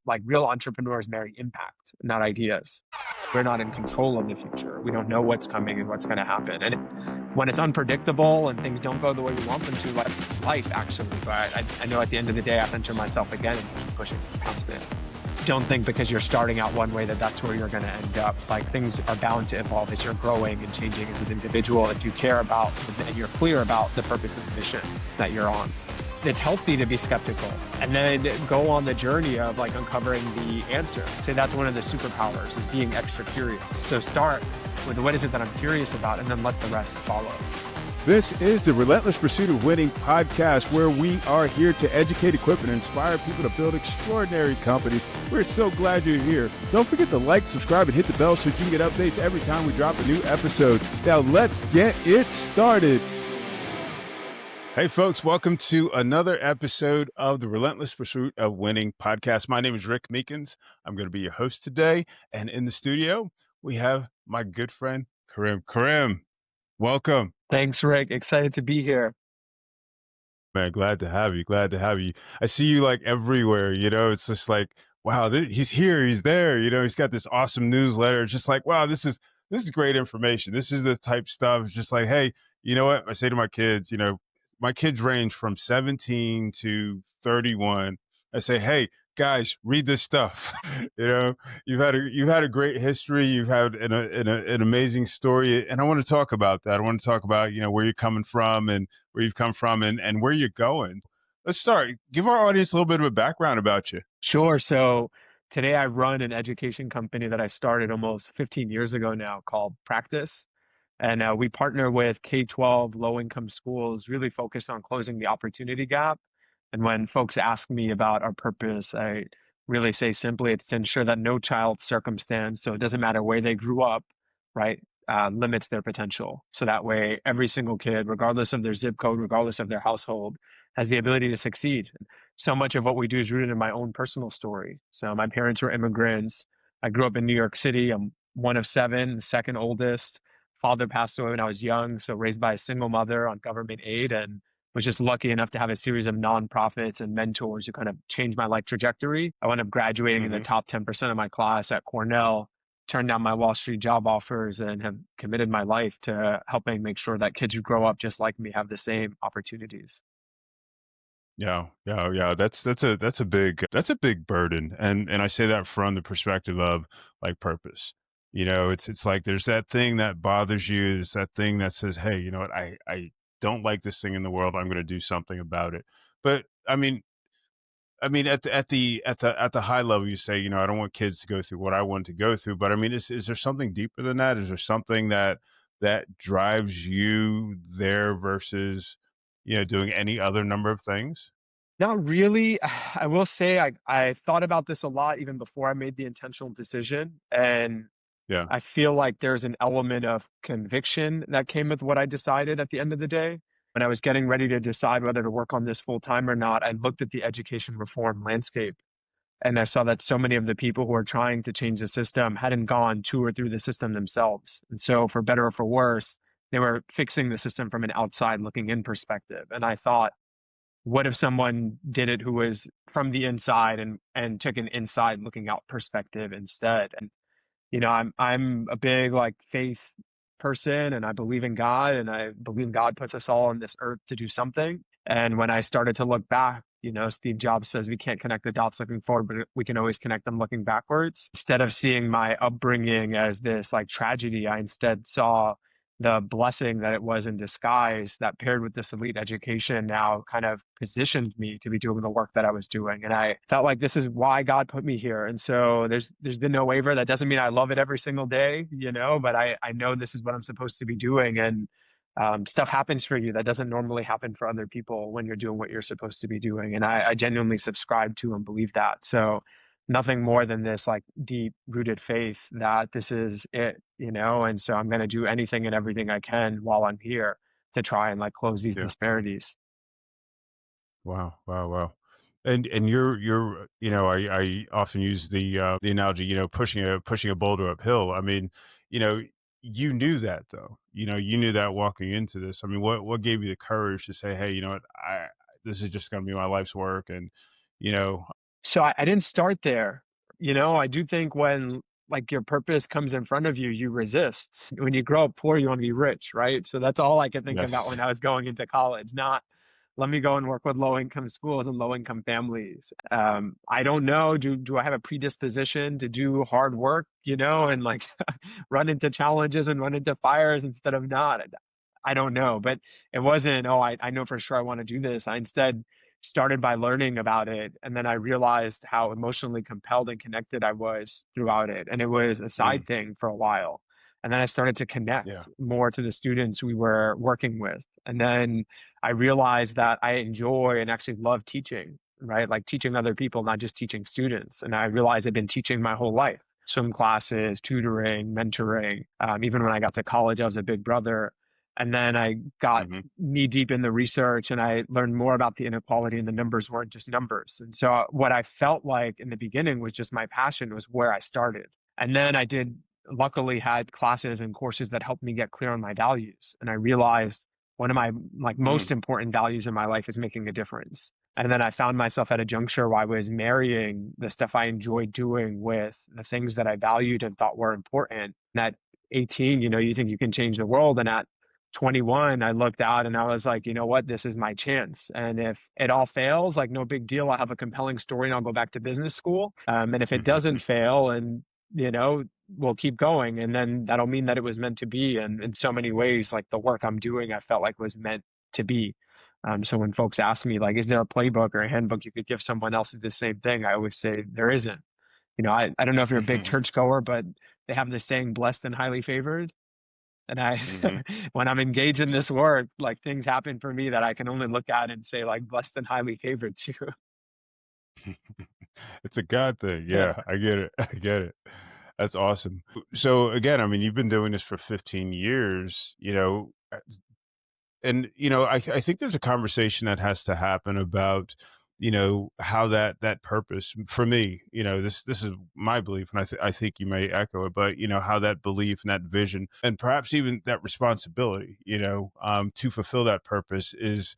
Like real entrepreneurs marry impact, not ideas. We're not in control of the future. We don't know what's coming and what's going to happen. And when it's unpredictable and things don't go the way we want them to, that's life actually. But I know at the end of the day, I center myself again and keep pushing past it. Don't think because you're starting out one way that that's where you're going to end up. Like things are bound to evolve as you're growing and changing as an individual. If you care about and you're clear about the purpose of the mission that you're on, it's healthy to be skeptical and then go on the journey of like uncovering the answer. Say that's one of the superpowers is being extra curious. So start with what is it that I'm curious about and then let the rest follow. This is the Relentless Pursuit of Winning podcast, where we are here to educate, equip, and inspire people to build extraordinary companies. We're so glad you're here. Don't forget to like, subscribe, and hit the bell so you can get updates every time we drop a new episode. Now let's get it started. Hey folks, welcome to another episode of the Relentless Pursuit of Winning podcast. My name is Rick Meekins. I'm going to be your host today. And in the studio, we have my good friend, Karim. Karim, welcome. Thanks, Rick. Excited to be here. Man, glad to have you. Glad to have you. I see you like everywhere, it's just like, wow, he's here, he's there, he's got this awesome newsletter. It's just like, wow, this is great information. This is the type stuff. It's just like, hey, you know what? I say to my kids, my kids range from 17 to 31. I say, hey, guys, read this stuff. You've had a great history. You've had an amazing story, and I want to talk about that. I want to talk about where you're coming from and where you've come from and where you're going. Let's start. Give our audience a little bit of a background about you. Sure. So today I run an education company that I started almost 15 years ago now called Practice. And we partner with K-12 low-income schools, really focused on closing the opportunity gap. And when folks ask me about our purpose, I really say simply, it's to ensure that no child's circumstance, so it doesn't matter where they grew up, right, limits their potential. So that way, every single kid, regardless of their zip code, regardless of their household, has the ability to succeed. So much of what we do is rooted in my own personal story. So my parents were immigrants. I grew up in New York City. I'm one of seven, the second oldest. Father passed away when I was young, so raised by a single mother on government aid, and was just lucky enough to have a series of nonprofits and mentors who kind of changed my life trajectory. I wound up graduating in the top 10% of my class at Cornell, turned down my Wall Street job offers, and have committed my life to helping make sure that kids who grow up just like me have the same opportunities. Yeah. That's a big burden. And I say that from the perspective of like purpose. It's like there's that thing that bothers you. There's that thing that says, hey, you know what, I don't like this thing in the world. I'm going to do something about it. But at the high level, you say, I don't want kids to go through what I want to go through. But I mean, is there something deeper than that? Is there something that drives you there versus, doing any other number of things? Not really. I will say I thought about this a lot even before I made the intentional decision. And Yeah. I feel like there's an element of conviction that came with what I decided at the end of the day. When I was getting ready to decide whether to work on this full time or not, I looked at the education reform landscape and I saw that so many of the people who are trying to change the system hadn't gone to or through the system themselves. And so, for better or for worse, they were fixing the system from an outside looking in perspective. And I thought, what if someone did it who was from the inside and took an inside looking out perspective instead? And I'm a big like faith person and I believe in God and I believe God puts us all on this earth to do something. And when I started to look back, Steve Jobs says we can't connect the dots looking forward, but we can always connect them looking backwards. Instead of seeing my upbringing as this like tragedy, I instead saw the blessing that it was in disguise that paired with this elite education now kind of positioned me to be doing the work that I was doing. And I felt like this is why God put me here. And so there's been no waiver. That doesn't mean I love it every single day, but I know this is what I'm supposed to be doing. And stuff happens for you that doesn't normally happen for other people when you're doing what you're supposed to be doing. And I genuinely subscribe to and believe that. So nothing more than this like deep rooted faith that this is it, and so I'm going to do anything and everything I can while I'm here to try and like close these Yeah. disparities. Wow. And I often use the analogy, pushing a boulder uphill. I mean, you know, you knew that though. You knew that walking into this. I mean, what gave you the courage to say, hey, you know what, this is just going to be my life's work, and you know. So I didn't start there. You know, I do think when like your purpose comes in front of you, you resist. When you grow up poor, you want to be rich, right? So that's all I could think about Yes. when I was going into college, not let me go and work with low income schools and low income families. I don't know. Do I have a predisposition to do hard work, you know, and like run into challenges and run into fires instead of not? I don't know, but it wasn't, oh, I know for sure I want to do this. I instead started by learning about it. And then I realized how emotionally compelled and connected I was throughout it. And it was a Mm, side thing for a while. And then I started to yeah. connect more to the students we were working with. And then I realized that I enjoy and actually love teaching, right? Like teaching other people, not just teaching students. And I realized I've been teaching my whole life, swim classes, tutoring, mentoring. Even when I got to college, I was a big brother. And then I got Hmm. knee deep in the research and I learned more about the inequality, and the numbers weren't just numbers. And so what I felt like in the beginning was just my passion was where I started. And then I did luckily had classes and courses that helped me get clear on my values. And I realized one of my like Mm, most important values in my life is making a difference. And then I found myself at a juncture where I was marrying the stuff I enjoyed doing with the things that I valued and thought were important. And at 18, you know, you think you can change the world. And at 21, I looked out and I was like, you know what, this is my chance. And if it all fails, like no big deal. I'll have a compelling story and I'll go back to business school. And if it doesn't fail, and you know, we'll keep going. And then that'll mean that it was meant to be. And in so many ways, like the work I'm doing, I felt like was meant to be. So when folks ask me, like, is there a playbook or a handbook you could give someone else to do the same thing? I always say there isn't. You know, I don't know if you're a big hmm. churchgoer, but they have this saying, blessed and highly favored. And I, Hmm. when I'm engaged in this work, like things happen for me that I can only look at and say, like, blessed and highly favored too. It's a God thing. Yeah, Yeah, I get it. I get it. That's awesome. So again, I mean, you've been doing this for 15 years, and I think there's a conversation that has to happen about how that purpose for me, this is my belief, and I think you may echo it, but how that belief and that vision and perhaps even that responsibility, to fulfill that purpose is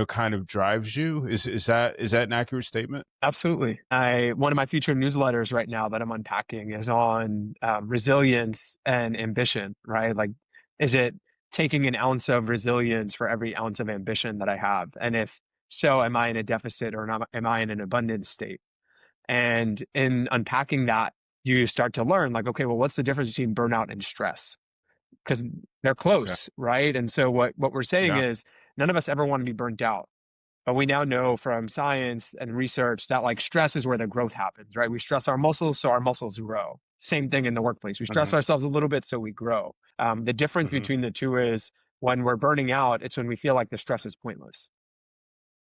kind of drives you. Is that an accurate statement? absolutely. One of my future newsletters right now that I'm unpacking is on resilience and ambition, right? Like, is it taking an ounce of resilience for every ounce of ambition that I have? And if so, am I in a deficit or not, am I in an abundant state? And in unpacking that, you start to learn, like, okay, well, what's the difference between burnout and stress? Because they're Okay. close, right? And so what we're saying Yeah. is none of us ever want to be burnt out. But we now know from science and research that like stress is where the growth happens, right? We stress our muscles so our muscles grow. Same thing in the workplace. We stress Hmm. ourselves a little bit so we grow. The difference Hmm. between the two is when we're burning out, it's when we feel like the stress is pointless.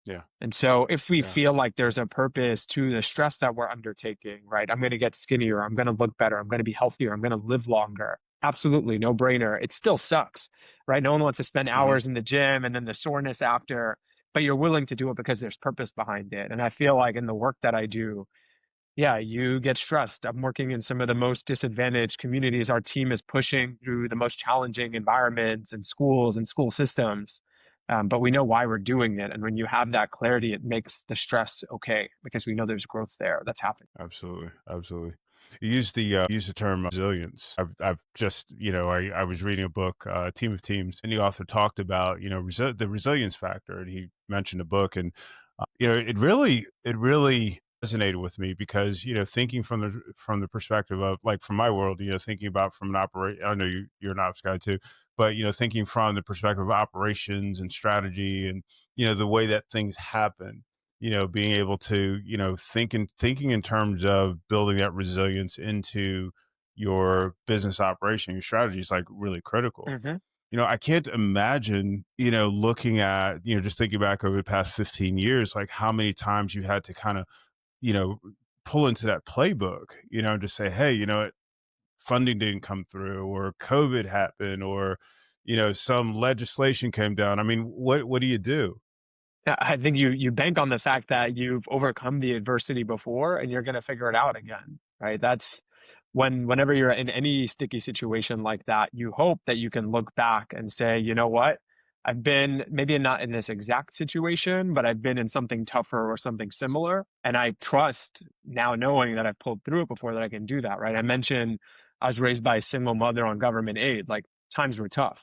Yeah. And so if we Yeah. feel like there's a purpose to the stress that we're undertaking, right? I'm going to get skinnier. I'm going to look better. I'm going to be healthier. I'm going to live longer. Absolutely, no brainer. It still sucks, right? No one wants to spend Hmm. hours in the gym and then the soreness after, but you're willing to do it because there's purpose behind it. And I feel like in the work that I do, yeah, you get stressed. I'm working in some of the most disadvantaged communities. Our team is pushing through the most challenging environments and schools and school systems. But we know why we're doing it. And when you have that clarity, it makes the stress okay because we know there's growth there that's happening. Absolutely, absolutely. You use the term resilience. I've just I was reading a book, Team of Teams, and the author talked about the resilience factor, and he mentioned a book, and it really resonated with me because thinking from the perspective of like from my world, thinking about from an operate. I know you're an ops guy too, but thinking from the perspective of operations and strategy, and the way that things happen, being able to, thinking in terms of building that resilience into your business operation, your strategy is like really critical. Hmm. I can't imagine, looking at, just thinking back over the past 15 years, like how many times you had to kind of, you know, pull into that playbook, just say, hey, funding didn't come through, or COVID happened, or, some legislation came down. I mean, what do you do? Yeah, I think you bank on the fact that you've overcome the adversity before and you're going to figure it out again, right? That's whenever you're in any sticky situation like that, you hope that you can look back and say, you know what? I've been maybe not in this exact situation, but I've been in something tougher or something similar. And I trust now knowing that I've pulled through it before that I can do that, right? I mentioned I was raised by a single mother on government aid. Like times were tough.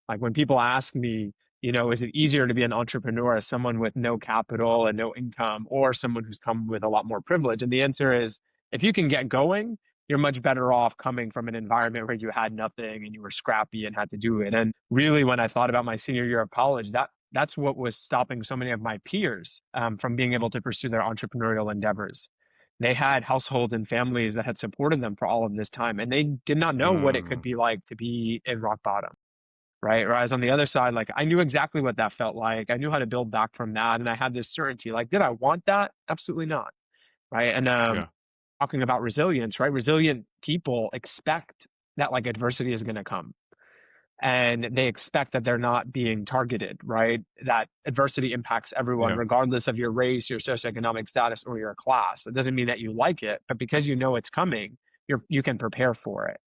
Like when people ask me, is it easier to be an entrepreneur as someone with no capital and no income or someone who's come with a lot more privilege? And the answer is if you can get going, you're much better off coming from an environment where you had nothing and you were scrappy and had to do it. And really, when I thought about my senior year of college, that's what was stopping so many of my peers from being able to pursue their entrepreneurial endeavors. They had households and families that had supported them for all of this time, and they did not know what it could Mm, be like to be in rock bottom, right? Whereas on the other side, like I knew exactly what that felt like. I knew how to build back from that, and I had this certainty. Like, did I want that? Absolutely not, right? And yeah, talking about resilience, right? Resilient people expect that like adversity is going to come and they expect that they're not being targeted, right? That adversity impacts everyone, yeah, regardless of your race, your socioeconomic status, or your class. It doesn't mean that you like it, but because you know it's coming, you can prepare for it.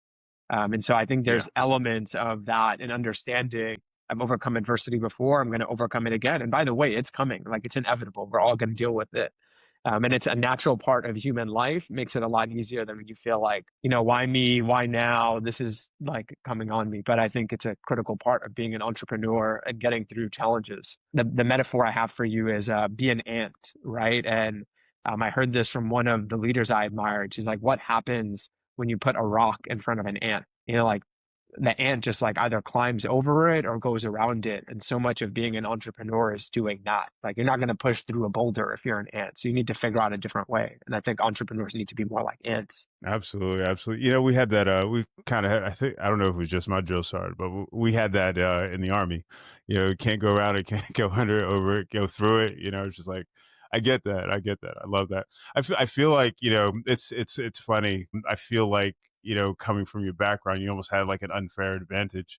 And so I think yeah. there's elements of that and understanding. I've overcome adversity before. I'm going to overcome it again. And by the way, it's coming. Like it's inevitable. We're all going to deal with it. And it's a natural part of human life. Makes it a lot easier than when you feel like, why me? Why now? This is like coming on me. But I think it's a critical part of being an entrepreneur and getting through challenges. The metaphor I have for you is be an ant, right? And I heard this from one of the leaders I admired. She's like, what happens when you put a rock in front of an ant? Like the ant just like either climbs over it or goes around it. And so much of being an entrepreneur is doing that. Like you're not going to push through a boulder if you're an ant. So you need to figure out a different way. And I think entrepreneurs need to be more like ants. Absolutely, absolutely. We had that. We kind of had. I think I don't know if it was just my drill sergeant, but we had that in the army. You can't go around it, can't go under it, over it, go through it. It's just like I get that. I get that. I love that. I feel like it's funny. I feel like coming from your background, you almost had like an unfair advantage.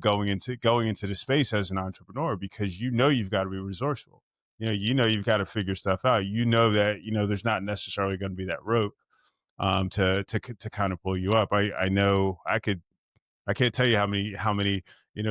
Going into the space as an entrepreneur because you've got to be resourceful. You've got to figure stuff out. That there's not necessarily going to be that rope to kind of pull you up. I know I can't tell you how many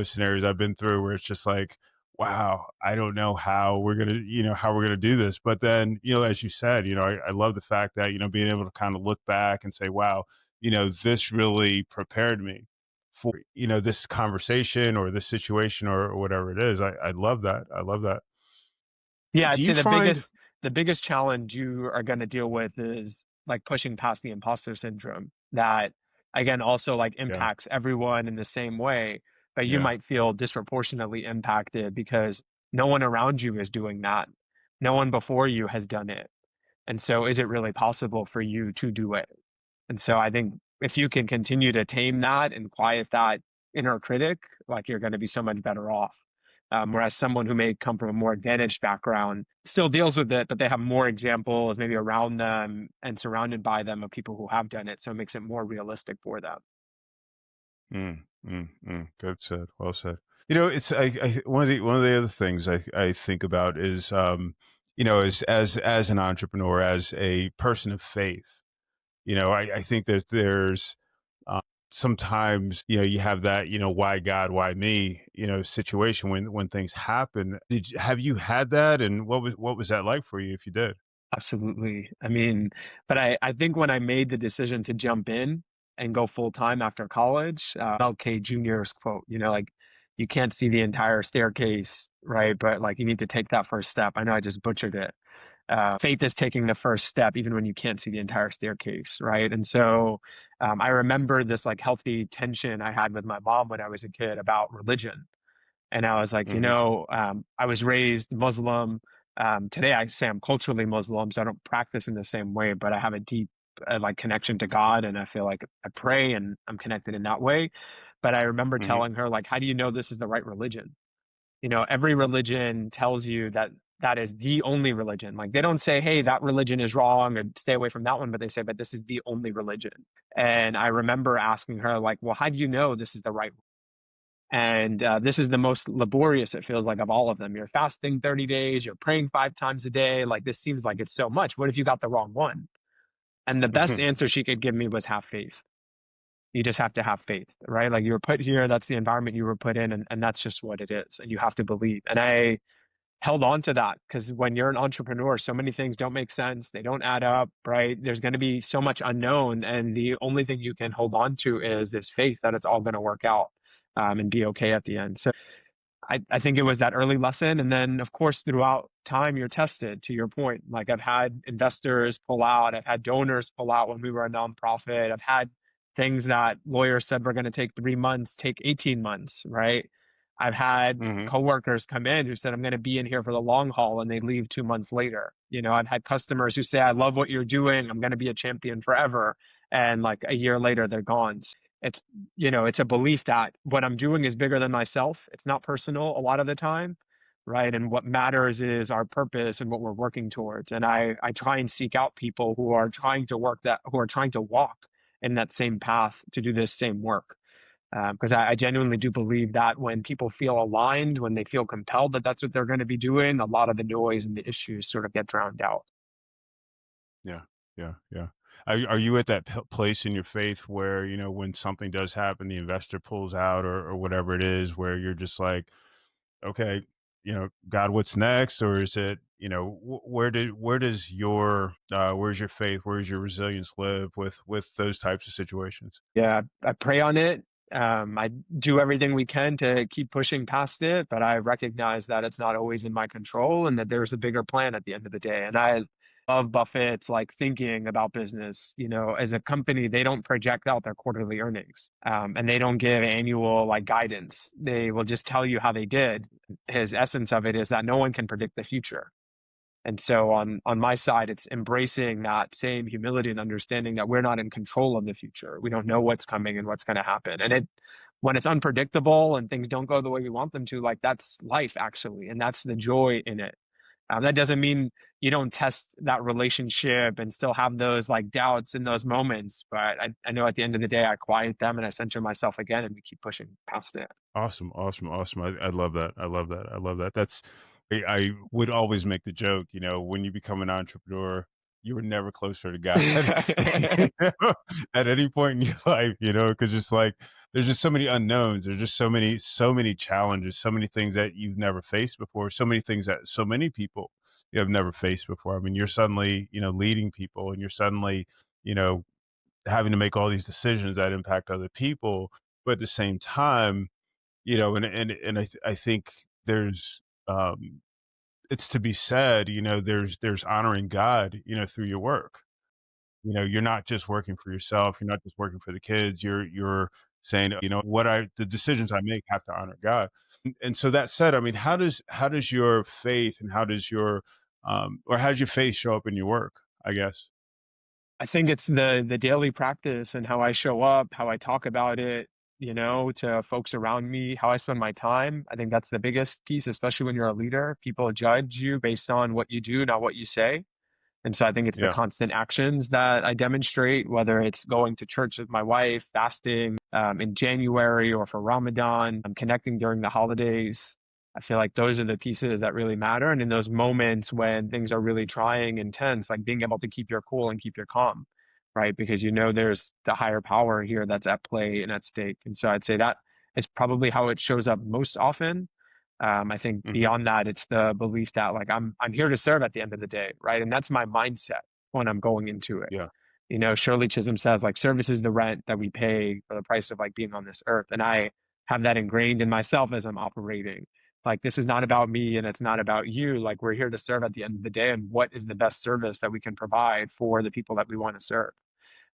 scenarios I've been through where it's just like, wow, I don't know how we're gonna do this. But then as you said, I love the fact that being able to kind of look back and say, wow, this really prepared me for this conversation or this situation or whatever it is. I love that. I love that. Yeah, Do I'd say you the find? biggest challenge you are going to deal with is like pushing past the imposter syndrome that again also like Yeah, impacts everyone in the same way, but you yeah. might feel disproportionately impacted because no one around you is doing that. No one before you has done it. And so is it really possible for you to do it? And so I think if you can continue to tame that and quiet that inner critic, like you're going to be so much better off. Whereas someone who may come from a more advantaged background still deals with it, but they have more examples maybe around them and surrounded by them of people who have done it. So it makes it more realistic for them. Good said. Well said. It's one of the other things I think about is as an entrepreneur, as a person of faith. I think that there's uh, sometimes you have that why God, why me situation when things happen. Have you had that, and what was that like for you if you did? Absolutely. I mean, but I think when I made the decision to jump in and go full time after college, LK Jr.'s quote, like you can't see the entire staircase, right? But like you need to take that first step. I know I just butchered it. Faith is taking the first step, even when you can't see the entire staircase, right? And so I remember this like healthy tension I had with my mom when I was a kid about religion. And I was like, Hmm. I was raised Muslim. Today I say I'm culturally Muslim, so I don't practice in the same way, but I have a deep like connection to God, and I feel like I pray and I'm connected in that way. But I remember Hmm. telling her like, how do you know this is the right religion? Every religion tells you that that is the only religion. Like they don't say, hey, that religion is wrong or stay away from that one, but they say, but this is the only religion. And I remember asking her, like, well, how do you know this is the right? And this is the most laborious, it feels like, of all of them. You're fasting 30 days, you're praying 5 times a day. Like, this seems like it's so much. What if you got the wrong one? And the best answer she could give me was have faith. You just have to have faith, right? Like you were put here, that's the environment you were put in, and that's just what it is. And you have to believe. And I held on to that because when you're an entrepreneur, so many things don't make sense. They don't add up, right? There's going to be so much unknown. And the only thing you can hold on to is this faith that it's all going to work out and be okay at the end. So I think it was that early lesson. And then, of course, throughout time, you're tested to your point. Like I've had investors pull out, I've had donors pull out when we were a nonprofit. I've had things that lawyers said were going to take 3 months, take 18 months, right? I've had Hmm. coworkers come in who said, I'm going to be in here for the long haul, and they leave 2 months later. I've had customers who say, I love what you're doing. I'm going to be a champion forever. And like a year later, they're gone. It's it's a belief that what I'm doing is bigger than myself. It's not personal a lot of the time, right? And what matters is our purpose and what we're working towards. And I try and seek out people who are trying to who are trying to walk in that same path to do this same work. Because I genuinely do believe that when people feel aligned, when they feel compelled that that's what they're going to be doing, a lot of the noise and the issues sort of get drowned out. Yeah, yeah, yeah. Are you at that place in your faith where, when something does happen, the investor pulls out or whatever it is, where you're just like, okay, God, what's next? Or is it, where's your faith, where's your resilience live with those types of situations? Yeah, I pray on it. I do everything we can to keep pushing past it, but I recognize that it's not always in my control and that there's a bigger plan at the end of the day. And I love Buffett's like thinking about business. As a company, they don't project out their quarterly earnings, and they don't give annual like guidance. They will just tell you how they did. His essence of it is that no one can predict the future. And so on my side, it's embracing that same humility and understanding that we're not in control of the future. We don't know what's coming and what's going to happen. And when it's unpredictable and things don't go the way we want them to, like that's life actually, and that's the joy in it. That doesn't mean you don't test that relationship and still have those like doubts in those moments. But I know at the end of the day, I quiet them and I center myself again, and we keep pushing past it. Awesome, awesome, awesome. I love that. I love that. I love that. I would always make the joke, when you become an entrepreneur, you were never closer to God you know, at any point in your life, because it's like there's just so many unknowns. There's just so many challenges, so many things that you've never faced before, so many things that so many people you have never faced before. I mean, you're suddenly, leading people and you're suddenly, you know, having to make all these decisions that impact other people. But at the same time, I think there's um it's to be said, there's honoring God, through your work. You're not just working for yourself, you're not just working for the kids, you're saying, the decisions I make have to honor God. And so that said, I mean, how does your faith and how does your faith show up in your work, I guess? I think it's the daily practice and how I show up, how I talk about it, to folks around me, how I spend my time. I think that's the biggest piece, especially when you're a leader. People judge you based on what you do, not what you say. And so I think it's the Yeah. constant actions that I demonstrate, whether it's going to church with my wife, fasting in January or for Ramadan, I'm connecting during the holidays. I feel like those are the pieces that really matter. And in those moments when things are really trying and tense, like being able to keep your cool and keep your calm, right? Because there's the higher power here that's at play and at stake. And so I'd say that is probably how it shows up most often. I think Hmm. beyond that, it's the belief that like I'm here to serve at the end of the day, right? And that's my mindset when I'm going into it. Yeah. Shirley Chisholm says like service is the rent that we pay for the price of like being on this earth. And I have that ingrained in myself as I'm operating. Like this is not about me and it's not about you. Like we're here to serve at the end of the day. And what is the best service that we can provide for the people that we want to serve?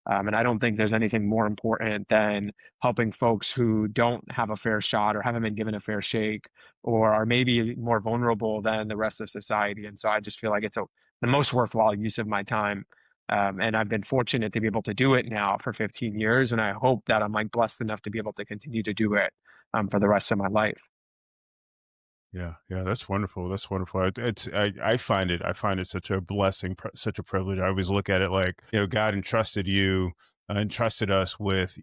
And I don't think there's anything more important than helping folks who don't have a fair shot or haven't been given a fair shake or are maybe more vulnerable than the rest of society. And so I just feel like it's the most worthwhile use of my time. And I've been fortunate to be able to do it now for 15 years. And I hope that I'm like blessed enough to be able to continue to do it for the rest of my life. Yeah, yeah, that's wonderful. That's wonderful. I find it such a blessing, such a privilege. I always look at it like, God entrusted you, entrusted us with,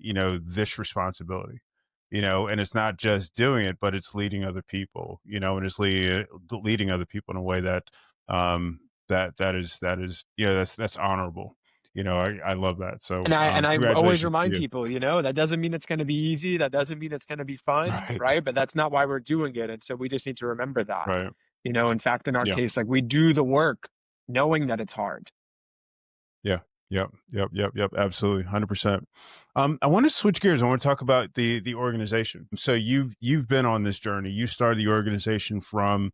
this responsibility, and it's not just doing it, but it's leading other people, and it's leading other people in a way that, that is, that's honorable, I love that. So, And I always congratulations to remind you. people, that doesn't mean it's gonna be easy, that doesn't mean it's gonna be fun, Right. right? But that's not why we're doing it, and so we just need to remember that. Right. In fact, in our Yeah. case, like, we do the work knowing that it's hard. Yeah. Yep. Yep. Yep. Yep. Absolutely. 100%. I want to switch gears. I want to talk about the organization. So you've been on this journey. You started the organization from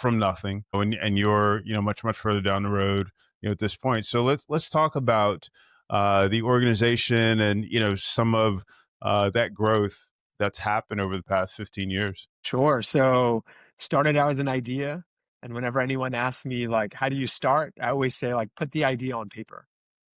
nothing, and you're much much further down the road at this point. So let's talk about the organization and some of that growth that's happened over the past 15 years. Sure. So started out as an idea. And whenever anyone asks me, like, how do you start? I always say, like, put the idea on paper.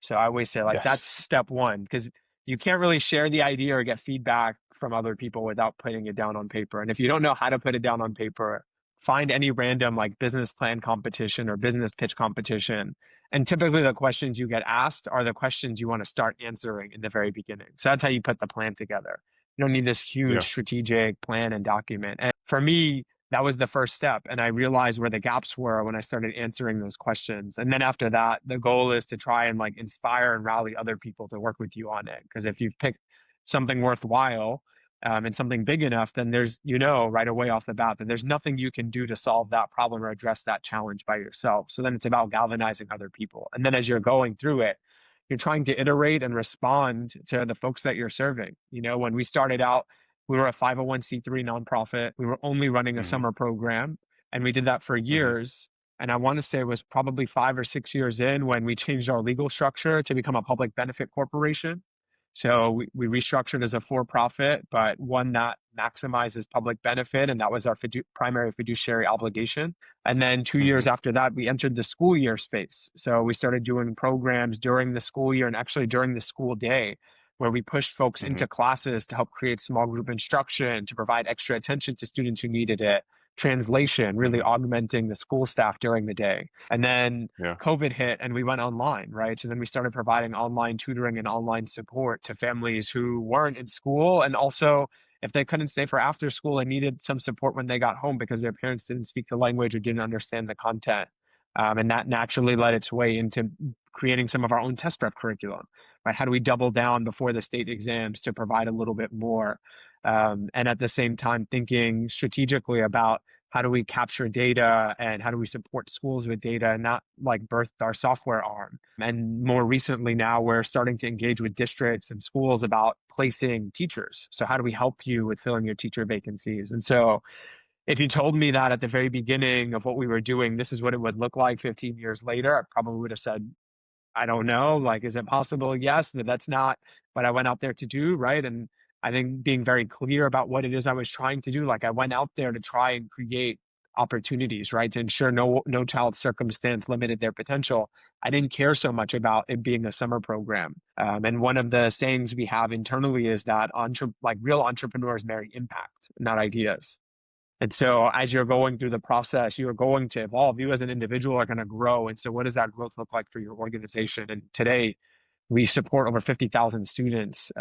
So I always say, like, that's Yes. step one, because you can't really share the idea or get feedback from other people without putting it down on paper. And if you don't know how to put it down on paper, find any random like business plan competition or business pitch competition. And typically the questions you get asked are the questions you want to start answering in the very beginning. So that's how you put the plan together. You don't need this huge Yeah. strategic plan and document. And for me, that was the first step. And I realized where the gaps were when I started answering those questions. And then after that, the goal is to try and like inspire and rally other people to work with you on it. Because if you've picked something worthwhile, and something big enough, then there's, right away off the bat that there's nothing you can do to solve that problem or address that challenge by yourself. So then it's about galvanizing other people. And then as you're going through it, you're trying to iterate and respond to the folks that you're serving. When we started out, we were a 501c3 nonprofit. We were only running a Hmm. summer program, and we did that for Hmm. years. And I want to say it was probably 5 or 6 years in when we changed our legal structure to become a public benefit corporation. So we restructured as a for-profit, but one that maximizes public benefit, and that was our primary fiduciary obligation. And then 2 years Hmm. after that, we entered the school year space. So we started doing programs during the school year and actually during the school day, where we pushed folks Hmm. into classes to help create small group instruction, to provide extra attention to students who needed it, translation, really Hmm. augmenting the school staff during the day. And then Yeah. COVID hit and we went online, right? So then we started providing online tutoring and online support to families who weren't in school. And also, if they couldn't stay for after school and needed some support when they got home because their parents didn't speak the language or didn't understand the content. And that naturally led its way into creating some of our own test prep curriculum, right? How do we double down before the state exams to provide a little bit more? And at the same time, thinking strategically about how do we capture data and how do we support schools with data and not like birthed our software arm. And more recently now we're starting to engage with districts and schools about placing teachers. So how do we help you with filling your teacher vacancies? And so if you told me that at the very beginning of what we were doing, this is what it would look like 15 years later, I probably would have said, I don't know. Like, is it possible? Yes, but that's not what I went out there to do, right? And I think being very clear about what it is I was trying to do, like I went out there to try and create opportunities, right? To ensure no child's circumstance limited their potential. I didn't care so much about it being a summer program. And one of the sayings we have internally is that like real entrepreneurs marry impact, not ideas. And so as you're going through the process, you're going to evolve. You as an individual are going to grow. And so what does that growth look like for your organization? And today we support over 50,000 students.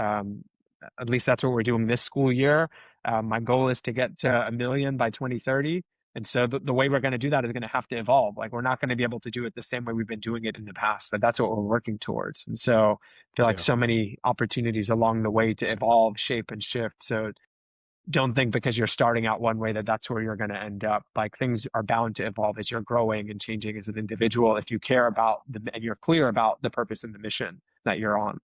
At least that's what we're doing this school year. My goal is to get to 1 million by 2030. And so the way we're going to do that is going to have to evolve. Like we're not going to be able to do it the same way we've been doing it in the past, but that's what we're working towards. And so I feel like Yeah. so many opportunities along the way to evolve, shape, and shift. So don't think because you're starting out one way that that's where you're going to end up. Like things are bound to evolve as you're growing and changing as an individual if you care about and you're clear about the purpose and the mission that you're on.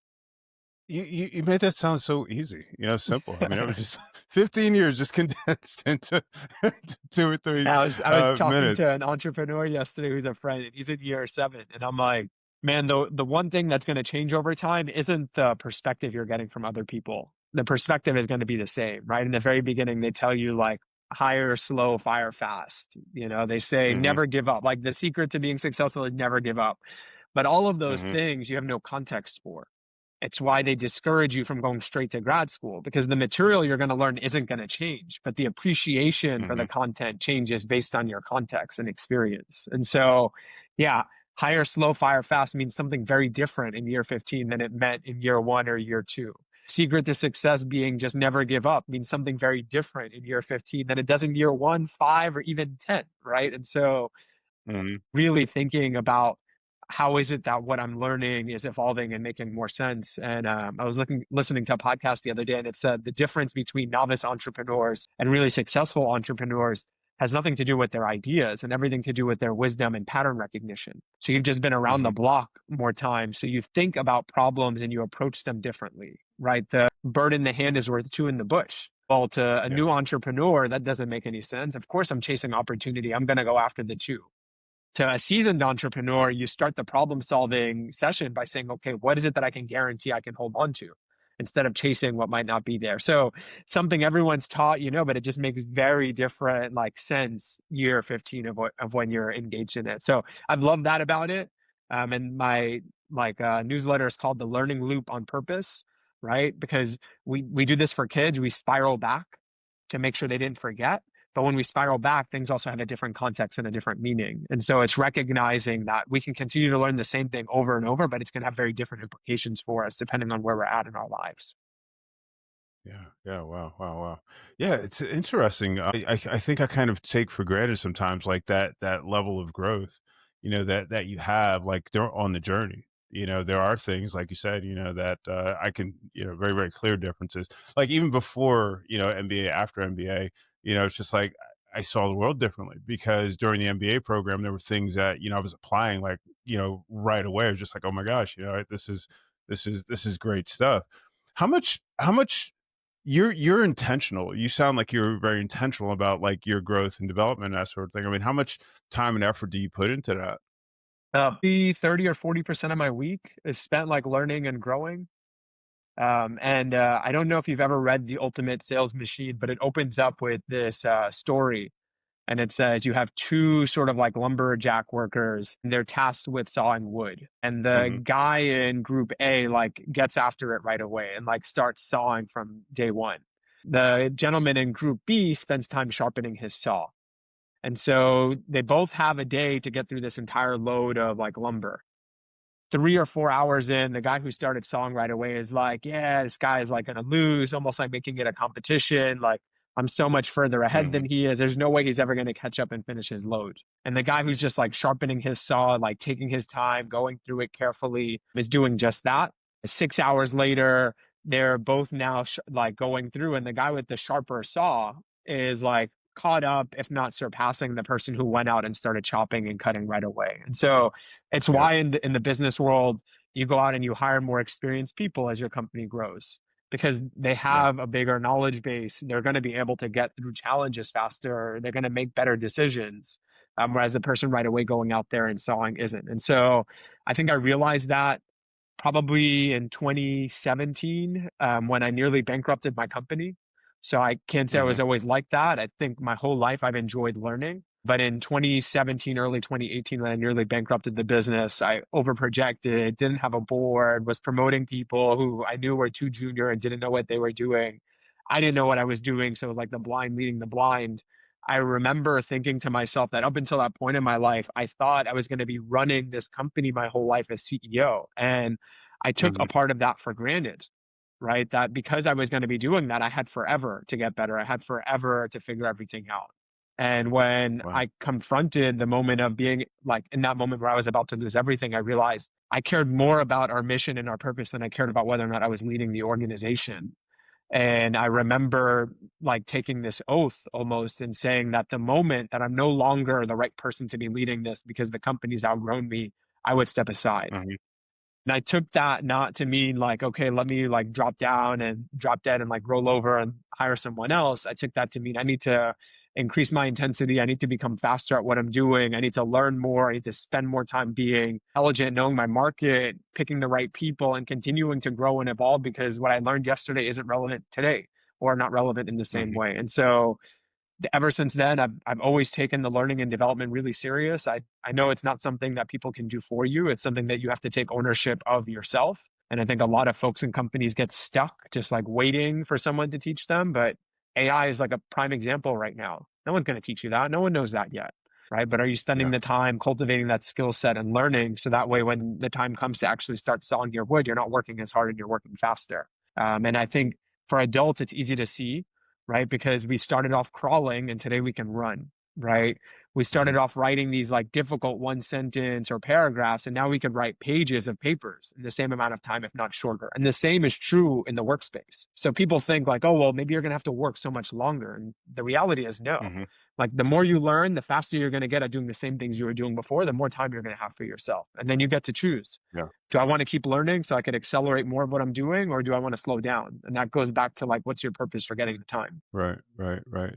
You made that sound so easy, simple. I mean, it was just 15 years just condensed into 2 or 3 I was talking minutes. to an entrepreneur yesterday who's a friend, and he's in year 7, and I'm like, man, the one thing that's going to change over time isn't the perspective you're getting from other people. The perspective is going to be the same, right? In the very beginning, they tell you like hire slow, fire fast. They say Hmm. never give up. Like the secret to being successful is never give up. But all of those Hmm. things you have no context for. It's why they discourage you from going straight to grad school because the material you're going to learn isn't going to change, but the appreciation for the Hmm. content changes based on your context and experience. And so, yeah, hire slow, fire fast means something very different in year 15 than it meant in year 1 or year 2. Secret to success being just never give up means something very different in year 15 than it does in year 1, 5, or even 10, right? And so, Hmm. really thinking about how is it that what I'm learning is evolving and making more sense? And I was listening to a podcast the other day, and it said the difference between novice entrepreneurs and really successful entrepreneurs has nothing to do with their ideas and everything to do with their wisdom and pattern recognition. So you've just been around the Hmm. block more times. So you think about problems and you approach them differently, right? The bird in the hand is worth two in the bush. Well, to a Yeah. new entrepreneur, that doesn't make any sense. Of course, I'm chasing opportunity. I'm going to go after the two. To a seasoned entrepreneur, you start the problem solving session by saying, okay, what is it that I can guarantee I can hold on to instead of chasing what might not be there? So something everyone's taught, but it just makes very different like sense year 15 of when you're engaged in it. So I've loved that about it. And my newsletter is called The Learning Loop on Purpose, right? Because we do this for kids, we spiral back to make sure they didn't forget. But when we spiral back, things also have a different context and a different meaning. And so it's recognizing that we can continue to learn the same thing over and over, but it's going to have very different implications for us depending on where we're at in our lives. Yeah, yeah, wow, wow, wow. Yeah, it's interesting. I think I kind of take for granted sometimes, like that level of growth, that you have, like they're on the journey. There are things like you said, that I can, very very clear differences. Like even before, MBA, after MBA, it's just like I saw the world differently because during the MBA program there were things that I was applying like right away. I was just like, oh my gosh, this is great stuff. How much you're intentional. You sound like you're very intentional about like your growth and development, that sort of thing. I mean, how much time and effort do you put into that? The 30 or 40% of my week is spent like learning and growing. And I don't know if you've ever read The Ultimate Sales Machine, but it opens up with this story. And it says you have two sort of like lumberjack workers, and they're tasked with sawing wood. And the Mhm, guy in group A like gets after it right away and like starts sawing from day one. The gentleman in group B spends time sharpening his saw. And so they both have a day to get through this entire load of like lumber. 3 or 4 hours in, the guy who started sawing right away is like, yeah, this guy is like going to lose, almost like making it a competition. Like, I'm so much further ahead mhm, than he is. There's no way he's ever going to catch up and finish his load. And the guy who's just like sharpening his saw, like taking his time, going through it carefully, is doing just that. 6 hours later, they're both now like going through, and the guy with the sharper saw is like caught up, if not surpassing the person who went out and started chopping and cutting right away. And so it's yeah, why in the business world, you go out and you hire more experienced people as your company grows because they yeah, have a bigger knowledge base. They're going to be able to get through challenges faster. They're going to make better decisions. Whereas the person right away going out there and sawing isn't. And so I think I realized that probably in 2017 when I nearly bankrupted my company. So I can't say I was mhm, always like that. I think my whole life I've enjoyed learning. But in 2017, early 2018, when I nearly bankrupted the business, I overprojected, didn't have a board, was promoting people who I knew were too junior and didn't know what they were doing. I didn't know what I was doing. So it was like the blind leading the blind. I remember thinking to myself that up until that point in my life, I thought I was going to be running this company my whole life as CEO. And I took a mhm, part of that for granted, right? That because I was going to be doing that, I had forever to get better. I had forever to figure everything out. And when wow, I confronted the moment of being like in that moment where I was about to lose everything, I realized I cared more about our mission and our purpose than I cared about whether or not I was leading the organization. And I remember like taking this oath almost and saying that the moment that I'm no longer the right person to be leading this because the company's outgrown me, I would step aside. mhm, And I took that not to mean like, okay, let me like drop down and drop dead and like roll over and hire someone else. I took that to mean I need to increase my intensity. I need to become faster at what I'm doing. I need to learn more. I need to spend more time being intelligent, knowing my market, picking the right people, and continuing to grow and evolve because what I learned yesterday isn't relevant today or not relevant in the same mhm, way. And so ever since then, I've always taken the learning and development really serious. I know it's not something that people can do for you. It's something that you have to take ownership of yourself. And I think a lot of folks and companies get stuck just like waiting for someone to teach them. But AI is like a prime example right now. No one's going to teach you that. No one knows that yet. Right. But are you spending yeah, the time cultivating that skill set and learning so that way when the time comes to actually start sawing your wood, you're not working as hard and you're working faster? And I think for adults, it's easy to see, right? Because we started off crawling and today we can run, right? We Mhm. started off writing these like difficult one sentence or paragraphs, and now we could write pages of papers in the same amount of time, if not shorter. And the same is true in the workspace. So people think like, oh, well, maybe you're going to have to work so much longer. And the reality is no. Mhm. Like the more you learn, the faster you're going to get at doing the same things you were doing before, the more time you're going to have for yourself. And then you get to choose. Yeah. Do I want to keep learning so I could accelerate more of what I'm doing, or do I want to slow down? And that goes back to like, what's your purpose for getting the time? Right. Right. Right.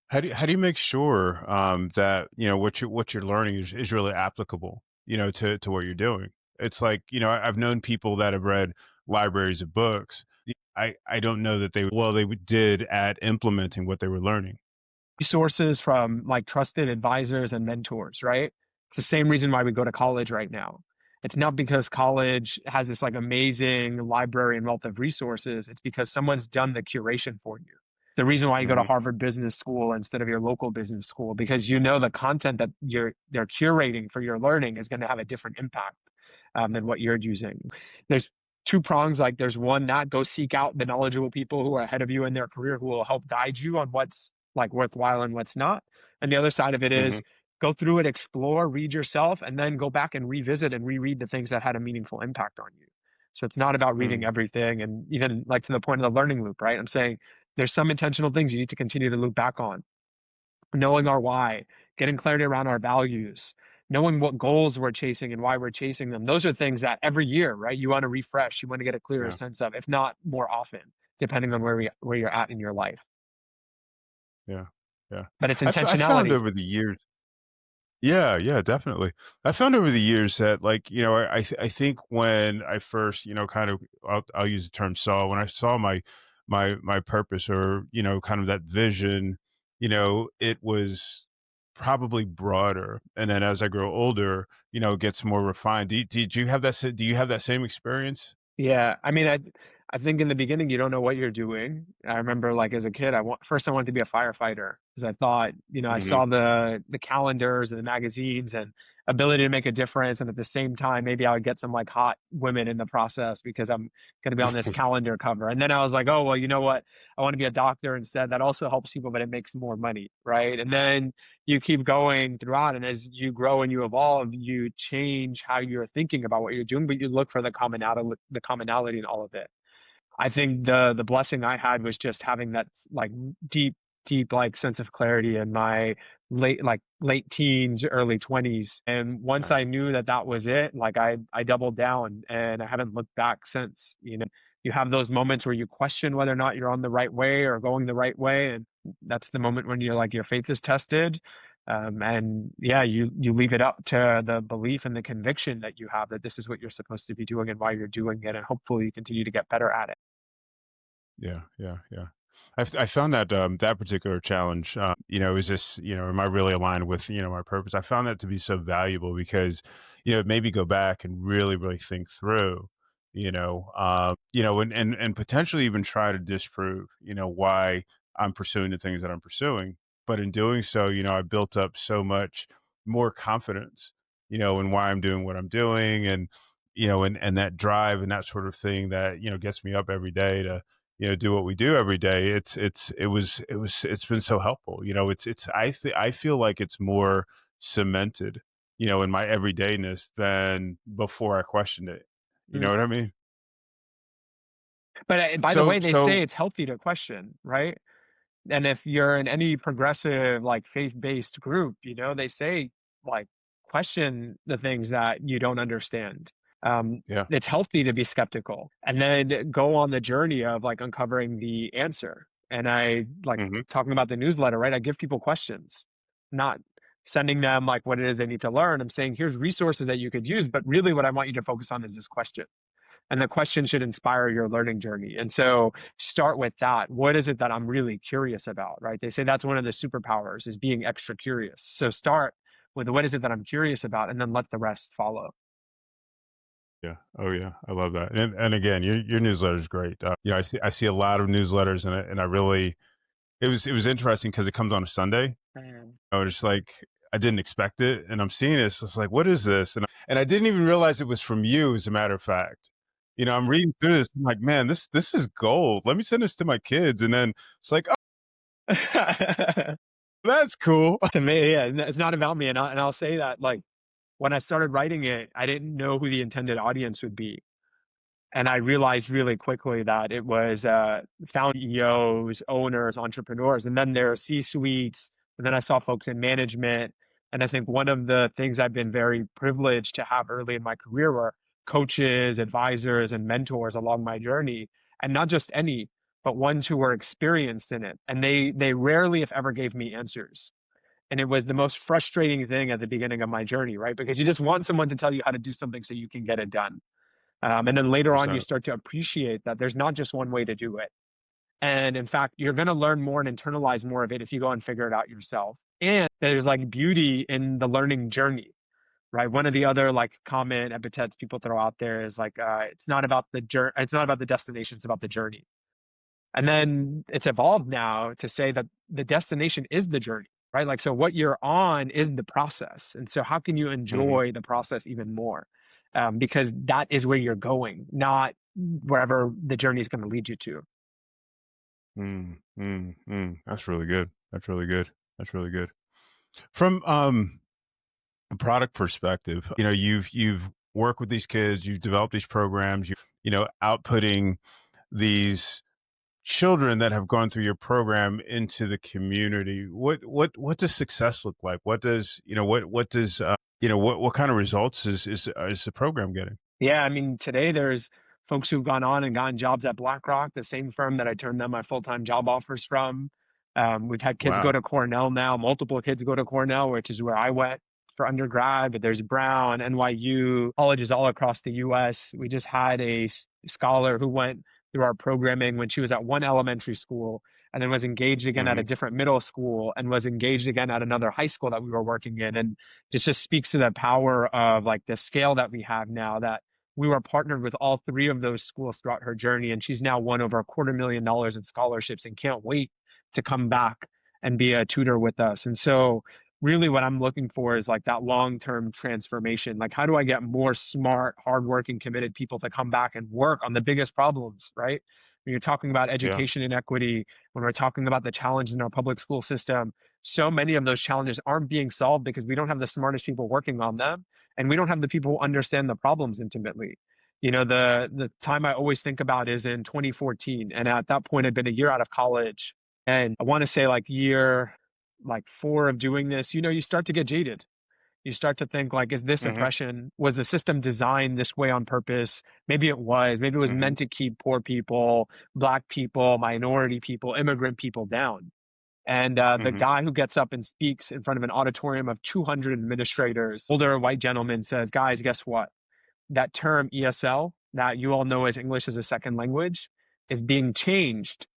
How do you make sure that what you're learning is really applicable, to what you're doing? It's like, I've known people that have read libraries of books. I don't know that did at implementing what they were learning. Resources from like trusted advisors and mentors, right? It's the same reason why we go to college right now. It's not because college has this like amazing library and wealth of resources. It's because someone's done the curation for you. The reason why you go to Mhm. Harvard Business School instead of your local business school, because you know the content that they're curating for your learning is going to have a different impact than what you're using. There's two prongs. Like there's one, not go seek out the knowledgeable people who are ahead of you in their career who will help guide you on what's like worthwhile and what's not. And the other side of it is Mhm. go through it, explore, read yourself, and then go back and revisit and reread the things that had a meaningful impact on you. So it's not about reading Mhm. everything. And even like to the point of the learning loop, right? I'm saying there's some intentional things you need to continue to loop back on, knowing our why, getting clarity around our values, knowing what goals we're chasing and why we're chasing them. Those are things that every year, right? You want to refresh, you want to get a clearer Yeah. sense of, if not more often, depending on where you're at in your life. Yeah. Yeah. But it's I found intentionality. over the years. Yeah, yeah, definitely. I found over the years that, like, I think when I first, kind of, I'll use the term saw, when I saw my purpose, or, kind of that vision, it was probably broader. And then as I grow older, it gets more refined. Did you have do you have that same experience? Yeah, I mean, I think in the beginning you don't know what you're doing. I remember like as a kid, first I wanted to be a firefighter because I thought, I Hmm. saw the calendars and the magazines and ability to make a difference, and at the same time, maybe I would get some like hot women in the process because I'm going to be on this calendar cover. And then I was like, oh well, you know what? I want to be a doctor instead. That also helps people, but it makes more money, right? And then you keep going throughout, and as you grow and you evolve, you change how you're thinking about what you're doing, but you look for the commonality in all of it. I think the blessing I had was just having that like deep, deep like sense of clarity in my late teens, early 20s. And once I Nice. knew that that was it, like I doubled down and I haven't looked back since. You have those moments where you question whether or not you're on the right way or going the right way, and that's the moment when you're like your faith is tested. And yeah, you leave it up to the belief and the conviction that you have that this is what you're supposed to be doing and why you're doing it, and hopefully you continue to get better at it. Yeah, yeah, yeah. I found that that particular challenge, is just, am I really aligned with, my purpose? I found that to be so valuable because, it made me go back and really, really think through, and potentially even try to disprove, why I'm pursuing the things that I'm pursuing. But in doing so, I built up so much more confidence, in why I'm doing what I'm doing, and and that drive and that sort of thing that gets me up every day to do what we do every day. It's been so helpful. I feel like it's more cemented, in my everydayness than before I questioned it. You know Mm. what I mean? But by the So way, they say so it's healthy to question, right? And if you're in any progressive, like faith-based group, they say like question the things that you don't understand. yeah. It's healthy to be skeptical and then go on the journey of like uncovering the answer. And I like Hmm. talking about the newsletter, right? I give people questions, not sending them like what it is they need to learn. I'm saying here's resources that you could use, but really what I want you to focus on is this question, and the question should inspire your learning journey. And so start with that. What is it that I'm really curious about, right? They say that's one of the superpowers is being extra curious. So start with what is it that I'm curious about, and then let the rest follow. Yeah. Oh yeah. I love that. And again, your newsletter is great. I see a lot of newsletters, and I really, it was interesting because it comes on a Sunday. Mm. I was just like, I didn't expect it, and I'm seeing it. So it's like, what is this? And I didn't even realize it was from you. As a matter of fact, I'm reading through this. I'm like, man, this is gold. Let me send this to my kids, and then it's like, That's cool. To me, yeah, it's not about me, and I'll say that, like, when I started writing it, I didn't know who the intended audience would be. And I realized really quickly that it was found CEOs, owners, entrepreneurs, and then there are C-suites. And then I saw folks in management. And I think one of the things I've been very privileged to have early in my career were coaches, advisors, and mentors along my journey. And not just any, but ones who were experienced in it. And they rarely, if ever, gave me answers. And it was the most frustrating thing at the beginning of my journey, right? Because you just want someone to tell you how to do something so you can get it done. And then later on, you 100%. start to appreciate that there's not just one way to do it. And in fact, you're going to learn more and internalize more of it if you go and figure it out yourself. And there's like beauty in the learning journey, right? One of the other like common epithets people throw out there is like, it's not about the journey, it's not about the destination, it's about the journey. And then it's evolved now to say that the destination is the journey, right? Like, so what you're on is the process. And so how can you Hmm. enjoy the process even more? Because that is where you're going, not wherever the journey is going to lead you to. Mm, mm, mm. That's really good. That's really good. That's really good. From a product perspective, you've worked with these kids, you've developed these programs, outputting these children that have gone through your program into the community. What does success look like? What does what does what kind of results is the program getting? Yeah, I mean, today there's folks who've gone on and gotten jobs at BlackRock, the same firm that I turned down my full-time job offers from. We've had kids go Wow. to Cornell now, multiple kids go to Cornell, which is where I went for undergrad, but there's Brown, NYU, colleges all across the US. We just had a scholar who went through our programming when she was at one elementary school and then was engaged again at a Hmm. different middle school and was engaged again at another high school that we were working in. And just speaks to the power of like the scale that we have now, that we were partnered with all three of those schools throughout her journey. And she's now won over $250,000 in scholarships and can't wait to come back and be a tutor with us. And so really what I'm looking for is like that long-term transformation. Like, how do I get more smart, hardworking, committed people to come back and work on the biggest problems, right? When you're talking about Yeah. education inequity, when we're talking about the challenges in our public school system, so many of those challenges aren't being solved because we don't have the smartest people working on them, and we don't have the people who understand the problems intimately. The time I always think about is in 2014, and at that point I'd been a year out of college, and I want to say like year like 4 of doing this, you start to get jaded. You start to think like, is this Hmm. oppression? Was the system designed this way on purpose? Maybe it was. Maybe it was Hmm. meant to keep poor people, black people, minority people, immigrant people down. And the Hmm. guy who gets up and speaks in front of an auditorium of 200 administrators, older white gentleman, says, guys, guess what? That term ESL, that you all know as English as a second language, is being changed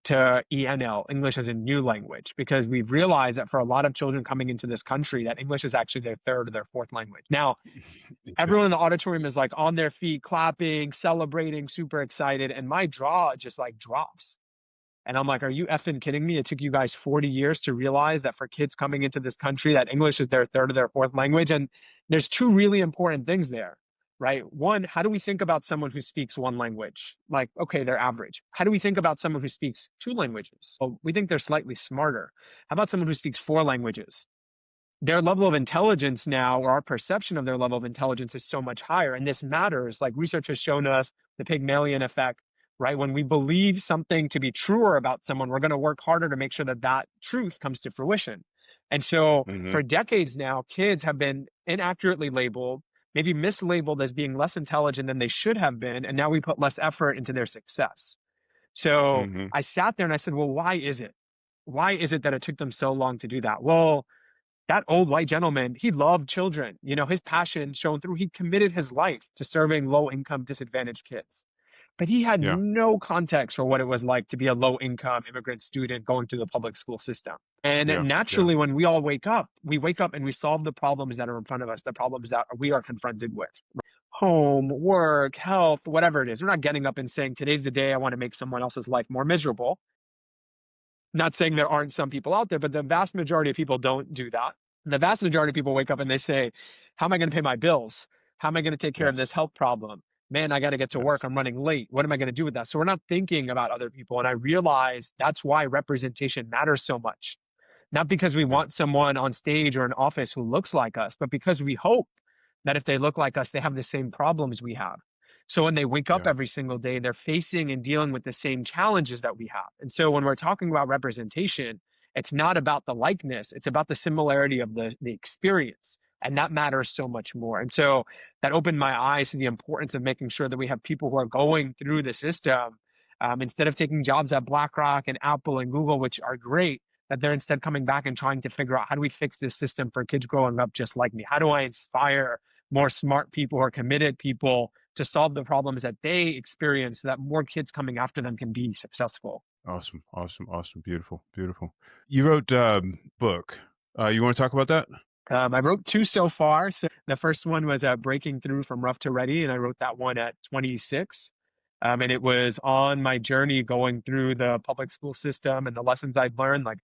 to ENL, English as a new language, because we've realized that for a lot of children coming into this country, that English is actually their third or their fourth language. Now, Yeah. everyone in the auditorium is like on their feet, clapping, celebrating, super excited, and my jaw just like drops. And I'm like, are you effing kidding me? It took you guys 40 years to realize that for kids coming into this country, that English is their third or their fourth language. And there's two really important things there, right? One, how do we think about someone who speaks one language? Like, okay, they're average. How do we think about someone who speaks two languages? Well, we think they're slightly smarter. How about someone who speaks four languages? Their level of intelligence now, or our perception of their level of intelligence, is so much higher. And this matters. Like research has shown us the Pygmalion effect, right? When we believe something to be truer about someone, we're going to work harder to make sure that that truth comes to fruition. And so Hmm. for decades now, kids have been inaccurately labeled, maybe mislabeled as being less intelligent than they should have been. And now we put less effort into their success. So Hmm. I sat there and I said, well, why is it? Why is it that it took them so long to do that? Well, that old white gentleman, he loved children. His passion shone through. He committed his life to serving low income, disadvantaged kids. But he had Yeah. no context for what it was like to be a low income immigrant student going through the public school system. And Yeah. Yeah. naturally, when we all wake up, and we solve the problems that are in front of us, the problems that we are confronted with: home, work, health, whatever it is. We're not getting up and saying, today's the day I want to make someone else's life more miserable. Not saying there aren't some people out there, but the vast majority of people don't do that. The vast majority of people wake up and they say, how am I going to pay my bills? How am I going to take care of this Yes. health problem? Man, I got to get to work. Yes. I'm running late. What am I going to do with that? So we're not thinking about other people. And I realized that's why representation matters so much, not because we Yeah. want someone on stage or an office who looks like us, but because we hope that if they look like us, they have the same problems we have. So when they wake up Yeah. every single day, they're facing and dealing with the same challenges that we have. And so when we're talking about representation, it's not about the likeness, it's about the similarity of the experience. And that matters so much more. And so that opened my eyes to the importance of making sure that we have people who are going through the system, instead of taking jobs at BlackRock and Apple and Google, which are great, that they're instead coming back and trying to figure out, how do we fix this system for kids growing up just like me? How do I inspire more smart people or committed people to solve the problems that they experience so that more kids coming after them can be successful? Awesome. Awesome. Awesome. Beautiful. Beautiful. You wrote book. You want to talk about that? I wrote two so far. So the first one was Breaking Through from Rough to Ready, and I wrote that one at 26. And it was on my journey going through the public school system and the lessons I'd learned. Like,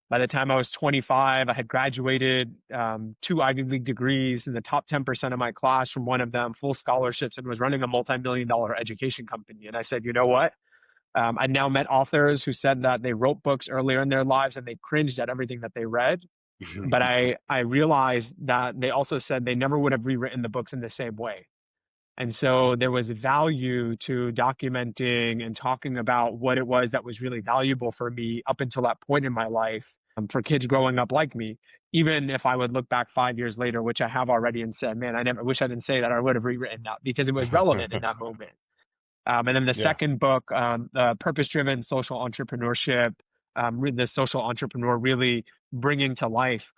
by the time I was 25, I had graduated, 2 Ivy League degrees, in the top 10% of my class from one of them, full scholarships, and was running a multi-million-dollar education company. And I said, you know what? I now met authors who said that they wrote books earlier in their lives and they cringed at everything that they read. But I realized that they also said they never would have rewritten the books in the same way. And so there was value to documenting and talking about what it was that was really valuable for me up until that point in my life, for kids growing up like me. Even if I would look back 5 years later, which I have already, and said, man, I never wish I didn't say that, I would have rewritten that because it was relevant in that moment. And then the Yeah. second book, Purpose-Driven Social Entrepreneurship, the social entrepreneur really bringing to life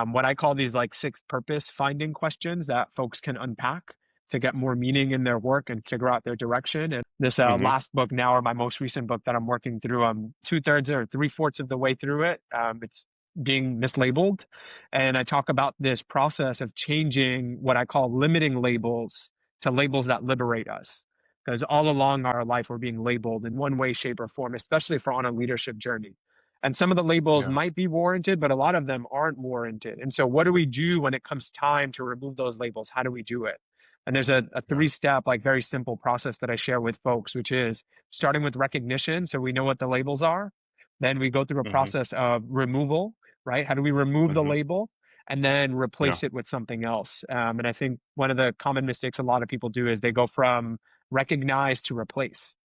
what I call these like 6 purpose-finding questions that folks can unpack to get more meaning in their work and figure out their direction. And this Hmm. last book now, or my most recent book that I'm working through, I'm 2/3 or 3/4 of the way through it. It's being mislabeled. And I talk about this process of changing what I call limiting labels to labels that liberate us, because all along our life we're being labeled in one way, shape, or form, especially if we're on a leadership journey. And some of the labels Yeah. might be warranted, but a lot of them aren't warranted. And so what do we do when it comes time to remove those labels? How do we do it? And there's a Yeah. 3-step, like very simple process that I share with folks, which is starting with recognition, so we know what the labels are. Then we go through a Hmm. process of removal, right? How do we remove the Hmm. label? And then Yeah. replace it with something else. And I think one of the common mistakes a lot of people do is they go from recognize to replace.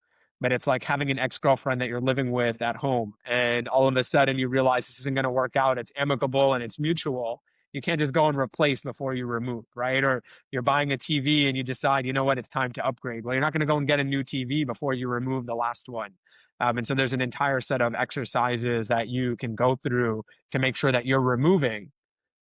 But it's like having an ex-girlfriend that you're living with at home, and all of a sudden you realize this isn't going to work out. It's amicable and it's mutual. You can't just go and replace before you remove, right? Or you're buying a TV and you decide, you know what, it's time to upgrade. Well, you're not going to go and get a new TV before you remove the last one. And so there's an entire set of exercises that you can go through to make sure that you're removing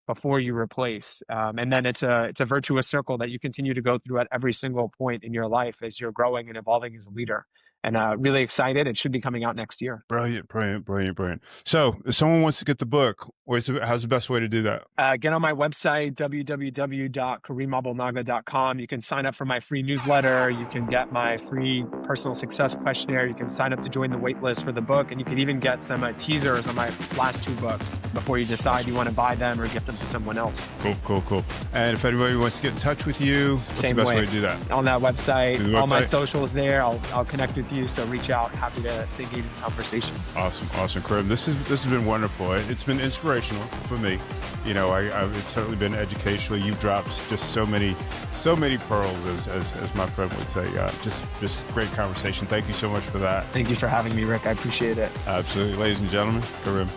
before you replace. And then it's a virtuous circle that you continue to go through at every single point in your life as you're growing and evolving as a leader. And really excited. It should be coming out next year. Brilliant. Brilliant. Brilliant. Brilliant. So, if someone wants to get the book, how's the best way to do that? Get on my website, www.karimabouelnaga.com. You can sign up for my free newsletter. You can get my free personal success questionnaire. You can sign up to join the waitlist for the book. And you can even get some teasers on my last 2 books before you decide you want to buy them or gift them to someone else. Cool. Cool. Cool. And if anybody wants to get in touch with you, what's Same the best way. way to do that? On that website, Through the all my website? socials there. I'll connect with you. So reach out. Happy to engage in conversation. Awesome. Awesome. Karim, this has been wonderful. It's been inspirational for me. You know, it's certainly been educational. You've dropped just so many pearls, as my friend would say. Just great conversation. Thank you so much for that. Thank you for having me, Rick. I appreciate it. Absolutely. Ladies and gentlemen, Karim.